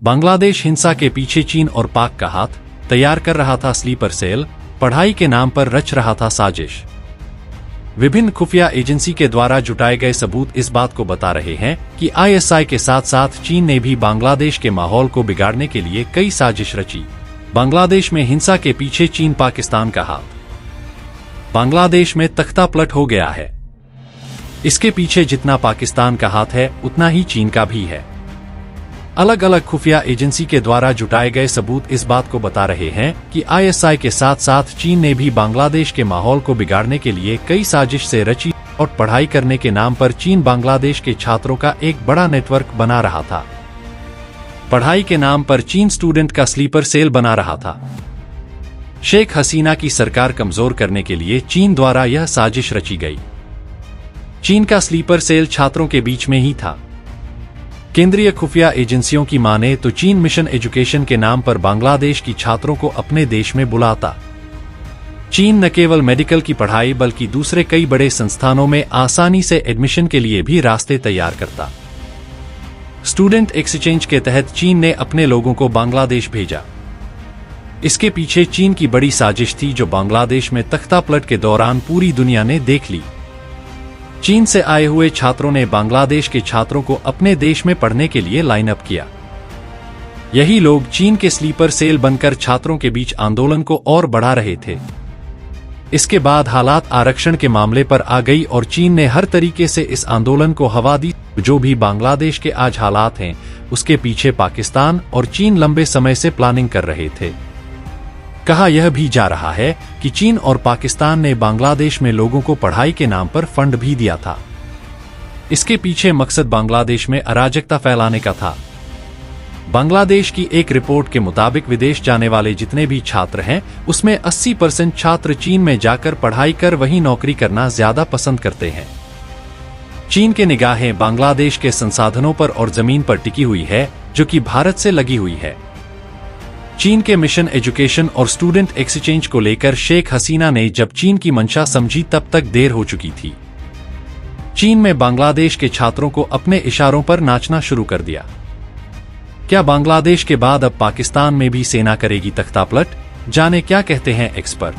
बांग्लादेश हिंसा के पीछे चीन और पाक का हाथ, तैयार कर रहा था स्लीपर सेल, पढ़ाई के नाम पर रच रहा था साजिश। विभिन्न खुफिया एजेंसी के द्वारा जुटाए गए सबूत इस बात को बता रहे हैं कि आईएसआई के साथ साथ चीन ने भी बांग्लादेश के माहौल को बिगाड़ने के लिए कई साजिश रची। बांग्लादेश में हिंसा के पीछे चीन पाकिस्तान का हाथ। बांग्लादेश में तख्ता पलट हो गया है। इसके पीछे जितना पाकिस्तान का हाथ है उतना ही चीन का भी है। अलग अलग खुफिया एजेंसी के द्वारा जुटाए गए सबूत इस बात को बता रहे हैं कि आईएसआई के साथ साथ चीन ने भी बांग्लादेश के माहौल को बिगाड़ने के लिए कई साजिश से रची और पढ़ाई करने के नाम पर चीन बांग्लादेश के छात्रों का एक बड़ा नेटवर्क बना रहा था। पढ़ाई के नाम पर चीन स्टूडेंट का स्लीपर सेल बना रहा था। शेख हसीना की सरकार कमजोर करने के लिए चीन द्वारा यह साजिश रची गई। चीन का स्लीपर सेल छात्रों के बीच में ही था। केंद्रीय खुफिया एजेंसियों की माने तो चीन मिशन एजुकेशन के नाम पर बांग्लादेश की छात्रों को अपने देश में बुलाता। चीन न केवल मेडिकल की पढ़ाई बल्कि दूसरे कई बड़े संस्थानों में आसानी से एडमिशन के लिए भी रास्ते तैयार करता। स्टूडेंट एक्सचेंज के तहत चीन ने अपने लोगों को बांग्लादेश भेजा। इसके पीछे चीन की बड़ी साजिश थी जो बांग्लादेश में तख्ता पलट के दौरान पूरी दुनिया ने देख ली। चीन से आए हुए छात्रों ने बांग्लादेश के छात्रों को अपने देश में पढ़ने के लिए लाइन अप किया। यही लोग चीन के स्लीपर सेल बनकर छात्रों के बीच आंदोलन को और बढ़ा रहे थे। इसके बाद हालात आरक्षण के मामले पर आ गई और चीन ने हर तरीके से इस आंदोलन को हवा दी। जो भी बांग्लादेश के आज हालात हैं उसके पीछे पाकिस्तान और चीन लंबे समय से प्लानिंग कर रहे थे। कहा यह भी जा रहा है कि चीन और पाकिस्तान ने बांग्लादेश में लोगों को पढ़ाई के नाम पर फंड भी दिया था। इसके पीछे मकसद बांग्लादेश में अराजकता फैलाने का था। बांग्लादेश की एक रिपोर्ट के मुताबिक विदेश जाने वाले जितने भी छात्र हैं उसमें 80% छात्र चीन में जाकर पढ़ाई कर वहीं नौकरी करना ज्यादा पसंद करते हैं। चीन के निगाहें बांग्लादेश के संसाधनों पर और जमीन पर टिकी हुई है जो कि भारत से लगी हुई है। चीन के मिशन एजुकेशन और स्टूडेंट एक्सचेंज को लेकर शेख हसीना ने जब चीन की मंशा समझी तब तक देर हो चुकी थी। चीन में बांग्लादेश के छात्रों को अपने इशारों पर नाचना शुरू कर दिया। क्या बांग्लादेश के बाद अब पाकिस्तान में भी सेना करेगी तख्ता पलट? जाने क्या कहते हैं एक्सपर्ट।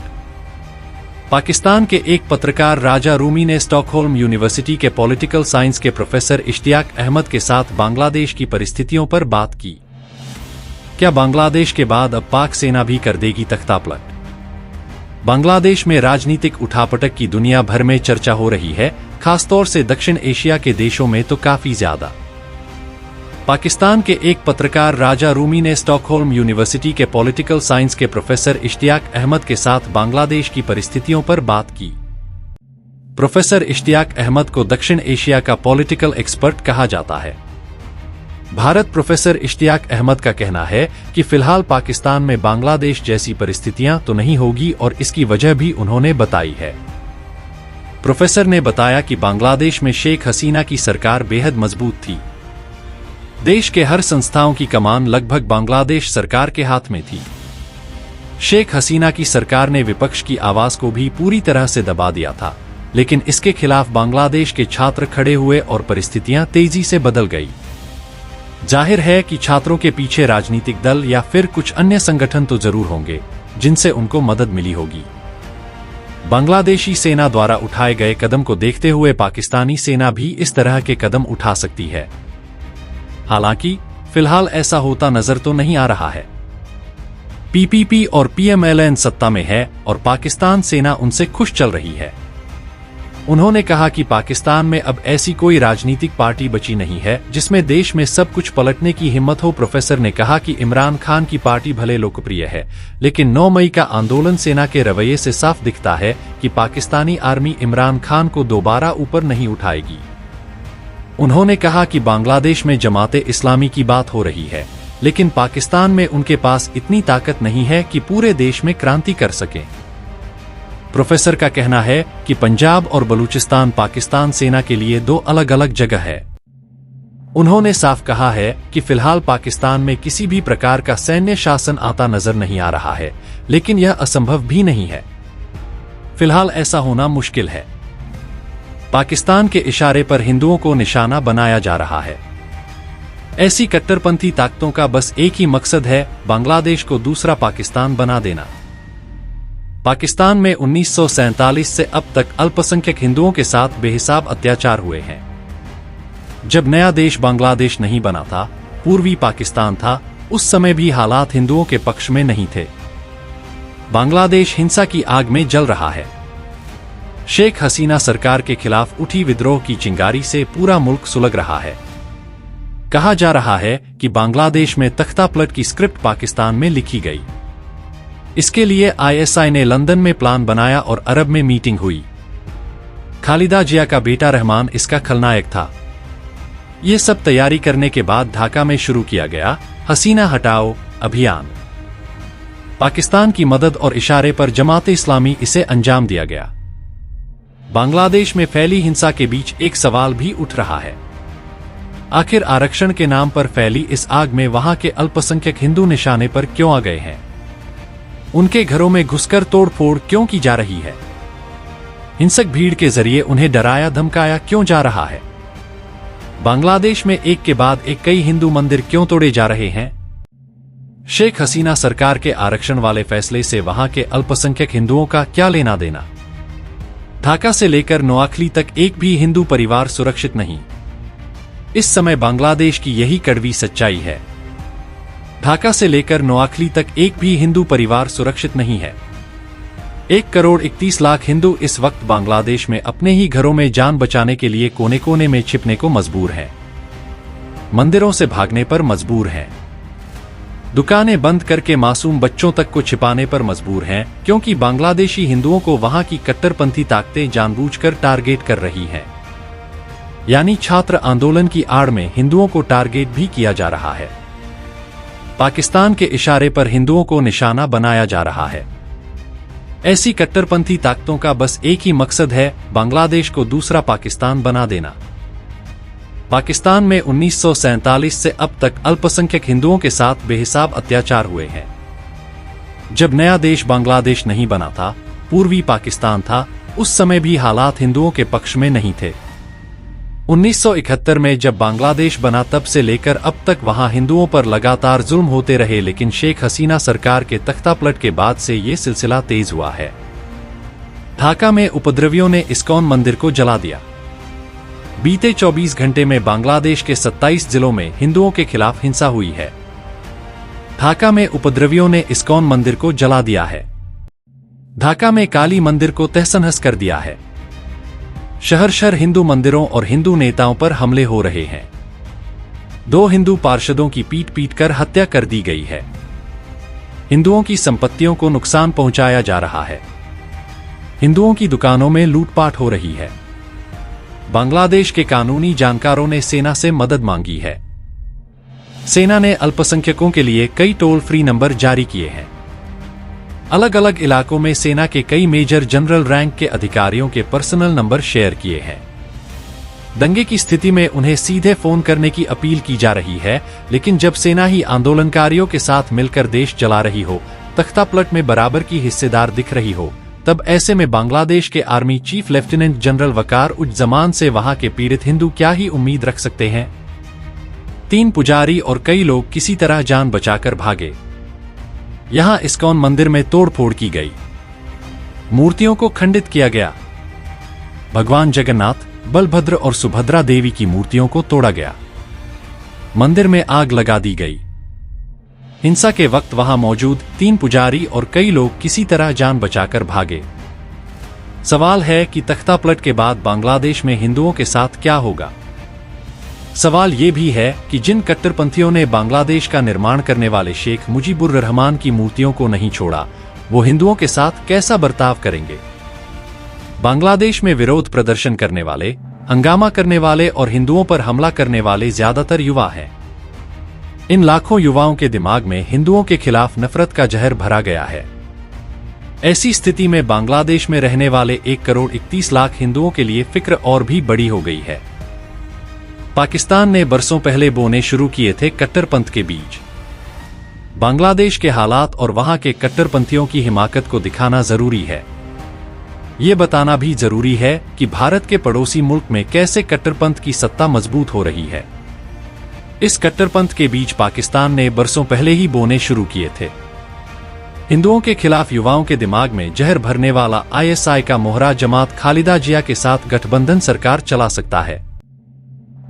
पाकिस्तान के एक पत्रकार राजा रूमी ने स्टॉकहोल्म यूनिवर्सिटी के पॉलिटिकल साइंस के प्रोफेसर इश्तियाक अहमद के साथ बांग्लादेश की परिस्थितियों पर बात की। क्या बांग्लादेश के बाद अब पाक सेना भी कर देगी तख्ता पलट? बांग्लादेश में राजनीतिक उठापटक की दुनिया भर में चर्चा हो रही है, खासतौर से दक्षिण एशिया के देशों में तो काफी ज्यादा। पाकिस्तान के एक पत्रकार राजा रूमी ने स्टॉकहोल्म यूनिवर्सिटी के पॉलिटिकल साइंस के प्रोफेसर इश्तियाक अहमद के साथ बांग्लादेश की परिस्थितियों पर बात की। प्रोफेसर इश्तियाक अहमद को दक्षिण एशिया का पॉलिटिकल एक्सपर्ट कहा जाता है। भारत प्रोफेसर इश्तियाक अहमद का कहना है कि फिलहाल पाकिस्तान में बांग्लादेश जैसी परिस्थितियां तो नहीं होगी और इसकी वजह भी उन्होंने बताई है। प्रोफेसर ने बताया कि बांग्लादेश में शेख हसीना की सरकार बेहद मजबूत थी। देश के हर संस्थाओं की कमान लगभग बांग्लादेश सरकार के हाथ में थी। शेख हसीना की सरकार ने विपक्ष की आवाज को भी पूरी तरह से दबा दिया था, लेकिन इसके खिलाफ बांग्लादेश के छात्र खड़े हुए और परिस्थितियां तेजी से बदल गई। जाहिर है कि छात्रों के पीछे राजनीतिक दल या फिर कुछ अन्य संगठन तो जरूर होंगे जिनसे उनको मदद मिली होगी। बांग्लादेशी सेना द्वारा उठाए गए कदम को देखते हुए पाकिस्तानी सेना भी इस तरह के कदम उठा सकती है। हालांकि फिलहाल ऐसा होता नजर तो नहीं आ रहा है। पीपीपी और पीएमएलएन सत्ता में है और पाकिस्तान सेना उनसे खुश चल रही है। उन्होंने कहा कि पाकिस्तान में अब ऐसी कोई राजनीतिक पार्टी बची नहीं है जिसमें देश में सब कुछ पलटने की हिम्मत हो। प्रोफेसर ने कहा कि इमरान खान की पार्टी भले लोकप्रिय है, लेकिन 9 मई का आंदोलन सेना के रवैये से साफ दिखता है कि पाकिस्तानी आर्मी इमरान खान को दोबारा ऊपर नहीं उठाएगी। उन्होंने कहा कि बांग्लादेश में जमाते इस्लामी की बात हो रही है, लेकिन पाकिस्तान में उनके पास इतनी ताकत नहीं है कि पूरे देश में क्रांति कर सकें। प्रोफेसर का कहना है कि पंजाब और बलूचिस्तान पाकिस्तान सेना के लिए 2 अलग अलग जगह है। उन्होंने साफ कहा है कि फिलहाल पाकिस्तान में किसी भी प्रकार का सैन्य शासन आता नजर नहीं आ रहा है, लेकिन यह असंभव भी नहीं है। फिलहाल ऐसा होना मुश्किल है। पाकिस्तान के इशारे पर हिंदुओं को निशाना बनाया जा रहा है। ऐसी कट्टरपंथी ताकतों का बस एक ही मकसद है, बांग्लादेश को दूसरा पाकिस्तान बना देना। पाकिस्तान में 1947 से अब तक अल्पसंख्यक हिंदुओं के साथ बेहिसाब अत्याचार हुए हैं। जब नया देश बांग्लादेश नहीं बना था, पूर्वी पाकिस्तान था, उस समय भी हालात हिंदुओं के पक्ष में नहीं थे। बांग्लादेश हिंसा की आग में जल रहा है। शेख हसीना सरकार के खिलाफ उठी विद्रोह की चिंगारी से पूरा मुल्क सुलग रहा है। कहा जा रहा है कि बांग्लादेश में तख्तापलट की स्क्रिप्ट पाकिस्तान में लिखी गई। इसके लिए ISI ने लंदन में प्लान बनाया और अरब में मीटिंग हुई। खालिदा जिया का बेटा रहमान इसका खलनायक था। ये सब तैयारी करने के बाद ढाका में शुरू किया गया हसीना हटाओ अभियान। पाकिस्तान की मदद और इशारे पर जमात-ए इस्लामी इसे अंजाम दिया गया। बांग्लादेश में फैली हिंसा के बीच एक सवाल भी उठ रहा है, आखिर आरक्षण के नाम पर फैली इस आग में वहां के अल्पसंख्यक हिंदू निशाने पर क्यों आ गए हैं? उनके घरों में घुसकर तोड़फोड़ क्यों की जा रही है? हिंसक भीड़ के जरिए उन्हें डराया धमकाया क्यों जा रहा है? बांग्लादेश में एक के बाद एक कई हिंदू मंदिर क्यों तोड़े जा रहे हैं? शेख हसीना सरकार के आरक्षण वाले फैसले से वहां के अल्पसंख्यक हिंदुओं का क्या लेना देना? ढाका से लेकर नोआखली तक एक भी हिंदू परिवार सुरक्षित नहीं। इस समय बांग्लादेश की यही कड़वी सच्चाई है। ढाका से लेकर नोआखली तक एक भी हिंदू परिवार सुरक्षित नहीं है। 1,31,00,000 हिंदू इस वक्त बांग्लादेश में अपने ही घरों में जान बचाने के लिए कोने कोने में छिपने को मजबूर हैं। मंदिरों से भागने पर मजबूर हैं। दुकानें बंद करके मासूम बच्चों तक को छिपाने पर मजबूर हैं, क्योंकि बांग्लादेशी हिंदुओं को वहां की कट्टरपंथी ताकतें जानबूझकर टारगेट कर रही हैं। यानी छात्र आंदोलन की आड़ में हिंदुओं को टारगेट भी किया जा रहा है। पाकिस्तान के इशारे पर हिंदुओं को निशाना बनाया जा रहा है। ऐसी कट्टरपंथी ताकतों का बस एक ही मकसद है, बांग्लादेश को दूसरा पाकिस्तान बना देना। पाकिस्तान में 1947 से अब तक अल्पसंख्यक हिंदुओं के साथ बेहिसाब अत्याचार हुए हैं। जब नया देश बांग्लादेश नहीं बना था, पूर्वी पाकिस्तान था, उस समय भी हालात हिंदुओं के पक्ष में नहीं थे। 1971 में जब बांग्लादेश बना तब से लेकर अब तक वहां हिंदुओं पर लगातार जुल्म होते रहे, लेकिन शेख हसीना सरकार के तख्तापलट के बाद से ये सिलसिला तेज हुआ है। ढाका में उपद्रवियों ने इस्कॉन मंदिर को जला दिया। बीते 24 घंटे में बांग्लादेश के 27 जिलों में हिंदुओं के खिलाफ हिंसा हुई है। ढाका में उपद्रवियों ने इस्कॉन मंदिर को जला दिया है। ढाका में काली मंदिर को तहस-नहस कर दिया है। शहर शहर हिंदू मंदिरों और हिंदू नेताओं पर हमले हो रहे हैं। 2 हिंदू पार्षदों की पीट कर हत्या कर दी गई है। हिंदुओं की संपत्तियों को नुकसान पहुंचाया जा रहा है। हिंदुओं की दुकानों में लूटपाट हो रही है। बांग्लादेश के कानूनी जानकारों ने सेना से मदद मांगी है। सेना ने अल्पसंख्यकों के लिए कई टोल फ्री नंबर जारी किए हैं। अलग अलग इलाकों में सेना के कई मेजर जनरल रैंक के अधिकारियों के पर्सनल नंबर शेयर किए हैं। दंगे की स्थिति में उन्हें सीधे फोन करने की अपील की जा रही है, लेकिन जब सेना ही आंदोलनकारियों के साथ मिलकर देश चला रही हो, तख्तापलट में बराबर की हिस्सेदार दिख रही हो, तब ऐसे में बांग्लादेश के आर्मी चीफ लेफ्टिनेंट जनरल वकार उज जमान से वहां के पीड़ित हिंदू क्या ही उम्मीद रख सकते हैं? 3 पुजारी और कई लोग किसी तरह जान बचाकर भागे। यहां इस्कॉन मंदिर में तोड़फोड़ की गई। मूर्तियों को खंडित किया गया। भगवान जगन्नाथ, बलभद्र और सुभद्रा देवी की मूर्तियों को तोड़ा गया। मंदिर में आग लगा दी गई। हिंसा के वक्त वहां मौजूद 3 पुजारी और कई लोग किसी तरह जान बचाकर भागे। सवाल है कि तख्तापलट के बाद बांग्लादेश में हिंदुओं के साथ क्या होगा? सवाल ये भी है कि जिन कट्टरपंथियों ने बांग्लादेश का निर्माण करने वाले शेख मुजीबुर रहमान की मूर्तियों को नहीं छोड़ा, वो हिंदुओं के साथ कैसा बर्ताव करेंगे? बांग्लादेश में विरोध प्रदर्शन करने वाले, हंगामा करने वाले और हिंदुओं पर हमला करने वाले ज्यादातर युवा हैं। इन लाखों युवाओं के दिमाग में हिंदुओं के खिलाफ नफरत का जहर भरा गया है। ऐसी स्थिति में बांग्लादेश में रहने वाले 1,31,00,000 हिंदुओं के लिए फिक्र और भी बड़ी हो गई है। पाकिस्तान ने बरसों पहले बोने शुरू किए थे कट्टरपंथ के बीज। बांग्लादेश के हालात और वहां के कट्टरपंथियों की हिमाकत को दिखाना जरूरी है। ये बताना भी जरूरी है कि भारत के पड़ोसी मुल्क में कैसे कट्टरपंथ की सत्ता मजबूत हो रही है। इस कट्टरपंथ के बीज पाकिस्तान ने बरसों पहले ही बोने शुरू किए थे। हिंदुओं के खिलाफ युवाओं के दिमाग में जहर भरने वाला ISI का मोहरा जमात खालिदा जिया के साथ गठबंधन सरकार चला सकता है,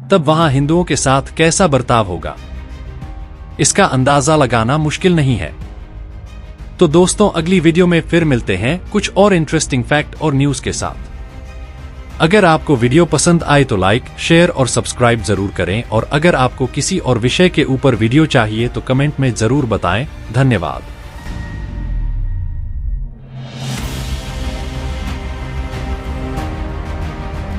तब वहां हिंदुओं के साथ कैसा बर्ताव होगा, इसका अंदाजा लगाना मुश्किल नहीं है। तो दोस्तों, अगली वीडियो में फिर मिलते हैं कुछ और इंटरेस्टिंग फैक्ट और न्यूज के साथ। अगर आपको वीडियो पसंद आए तो लाइक, शेयर और सब्सक्राइब जरूर करें, और अगर आपको किसी और विषय के ऊपर वीडियो चाहिए तो कमेंट में जरूर बताएं। धन्यवाद।